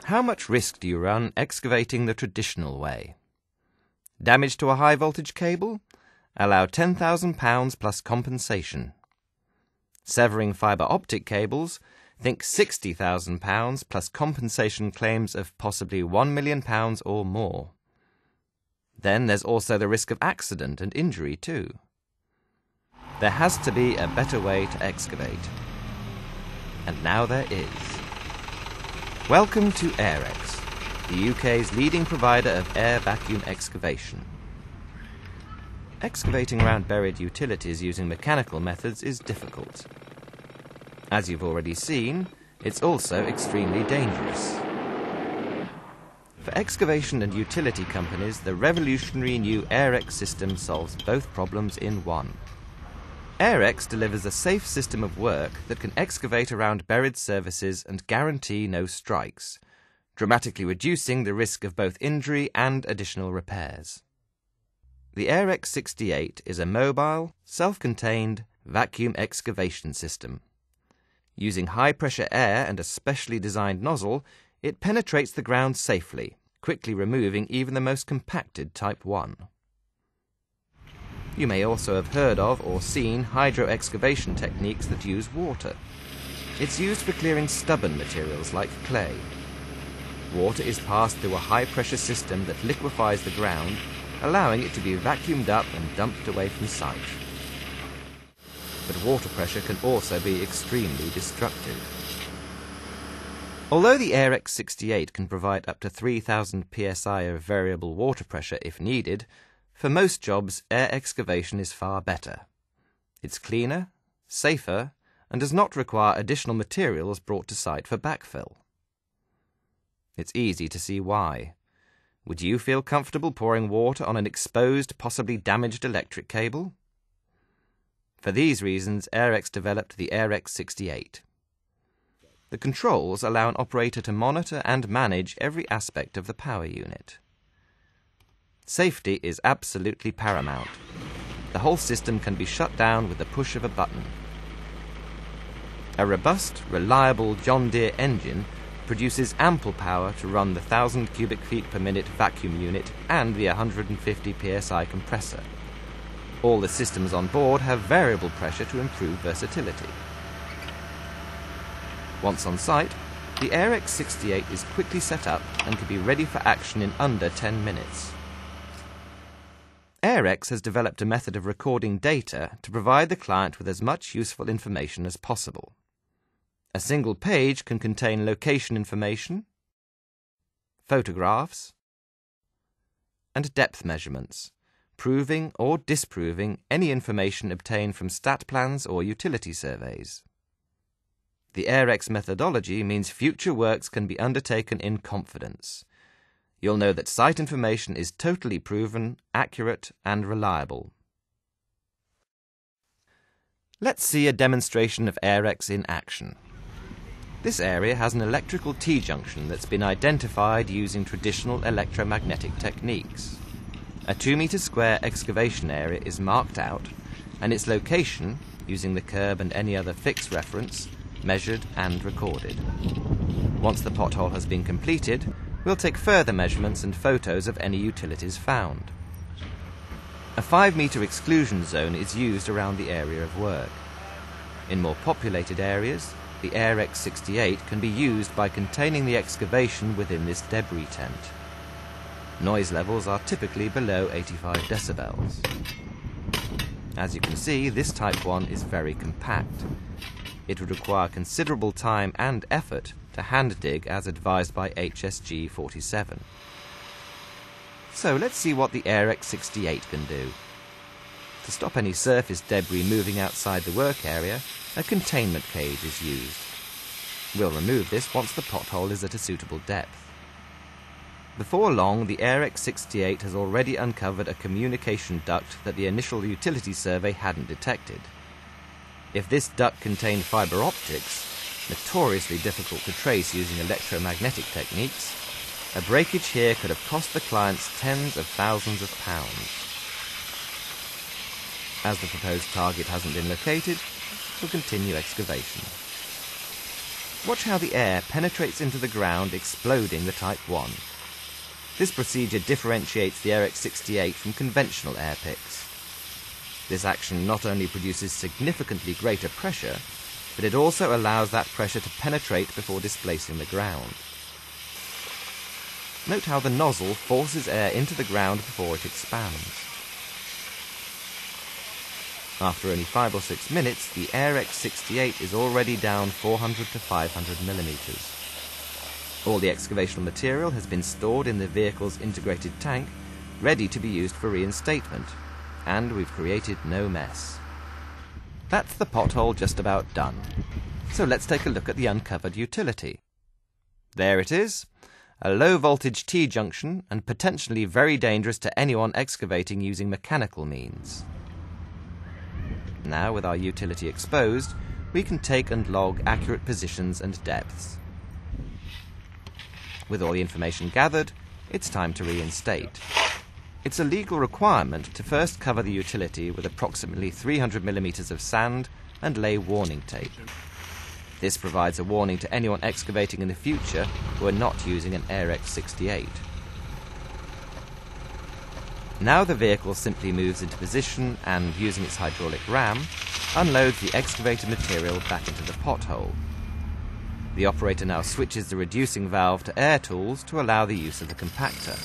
How much risk do you run excavating the traditional way? Damage to a high voltage cable? Allow £10,000 plus compensation. Severing fibre optic cables? Think £60,000 plus compensation claims of possibly £1 million or more. Then there's also the risk of accident and injury too. There has to be a better way to excavate. And now there is. Welcome to Airex, the UK's leading provider of air vacuum excavation. Excavating around buried utilities using mechanical methods is difficult. As you've already seen, it's also extremely dangerous. For excavation and utility companies, the revolutionary new Airex system solves both problems in one. Airex delivers a safe system of work that can excavate around buried services and guarantee no strikes, dramatically reducing the risk of both injury and additional repairs. The Airex 68 is a mobile, self-contained vacuum excavation system. Using high-pressure air and a specially designed nozzle, it penetrates the ground safely, quickly removing even the most compacted Type 1. You may also have heard of or seen hydro-excavation techniques that use water. It's used for clearing stubborn materials like clay. Water is passed through a high-pressure system that liquefies the ground, allowing it to be vacuumed up and dumped away from site. But water pressure can also be extremely destructive. Although the Airex 68 can provide up to 3,000 psi of variable water pressure if needed, for most jobs air excavation is far better. It's cleaner, safer, and does not require additional materials brought to site for backfill. It's easy to see why. Would you feel comfortable pouring water on an exposed, possibly damaged electric cable? For these reasons, Airex developed the Airex 68. The controls allow an operator to monitor and manage every aspect of the power unit. Safety is absolutely paramount. The whole system can be shut down with the push of a button. A robust, reliable John Deere engine produces ample power to run the 1,000 cubic feet per minute vacuum unit and the 150 psi compressor. All the systems on board have variable pressure to improve versatility. Once on site, the Airex 68 is quickly set up and can be ready for action in under 10 minutes. Airex has developed a method of recording data to provide the client with as much useful information as possible. A single page can contain location information, photographs, and depth measurements, proving or disproving any information obtained from stat plans or utility surveys. The Airex methodology means future works can be undertaken in confidence. You'll know that site information is totally proven, accurate, and reliable. Let's see a demonstration of Airex in action. This area has an electrical T-junction that's been identified using traditional electromagnetic techniques. A 2-metre square excavation area is marked out, and its location, using the curb and any other fixed reference, measured and recorded. Once the pothole has been completed, we'll take further measurements and photos of any utilities found. A 5-metre exclusion zone is used around the area of work. In more populated areas, the Airex 68 can be used by containing the excavation within this debris tent. Noise levels are typically below 85 decibels. As you can see, this Type 1 is very compact. It would require considerable time and effort to hand dig as advised by HSG 47. So let's see what the Airex 68 can do. To stop any surface debris moving outside the work area, a containment cage is used. We'll remove this once the pothole is at a suitable depth. Before long, the Airex 68 has already uncovered a communication duct that the initial utility survey hadn't detected. If this duct contained fibre optics, notoriously difficult to trace using electromagnetic techniques, a breakage here could have cost the clients tens of thousands of pounds. As the proposed target hasn't been located, we'll continue excavation. Watch how the air penetrates into the ground, exploding the Type 1. This procedure differentiates the Airex 68 from conventional air picks. This action not only produces significantly greater pressure, but it also allows that pressure to penetrate before displacing the ground. Note how the nozzle forces air into the ground before it expands. After only 5 or 6 minutes, the Airex 68 is already down 400 to 500 millimeters. All the excavational material has been stored in the vehicle's integrated tank, ready to be used for reinstatement, and we've created no mess. That's the pothole just about done. So let's take a look at the uncovered utility. There it is, a low-voltage T-junction and potentially very dangerous to anyone excavating using mechanical means. Now, with our utility exposed, we can take and log accurate positions and depths. With all the information gathered, it's time to reinstate. It's a legal requirement to first cover the utility with approximately 300 millimeters of sand and lay warning tape. This provides a warning to anyone excavating in the future who are not using an Airex 68. Now the vehicle simply moves into position and, using its hydraulic ram, unloads the excavated material back into the pothole. The operator now switches the reducing valve to air tools to allow the use of the compactor.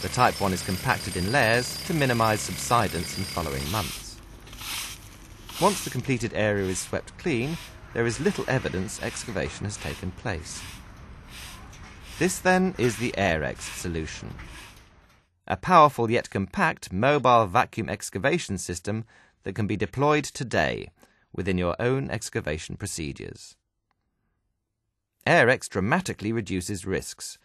The Type 1 is compacted in layers to minimize subsidence in following months. Once the completed area is swept clean, there is little evidence excavation has taken place. This then is the Airex solution. A powerful yet compact mobile vacuum excavation system that can be deployed today within your own excavation procedures. Airex dramatically reduces risks,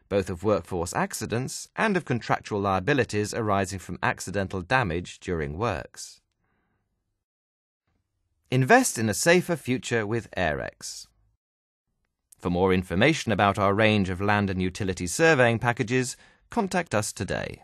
both of workforce accidents and of contractual liabilities arising from accidental damage during works. Invest in a safer future with Airex. For more information about our range of land and utility surveying packages, contact us today.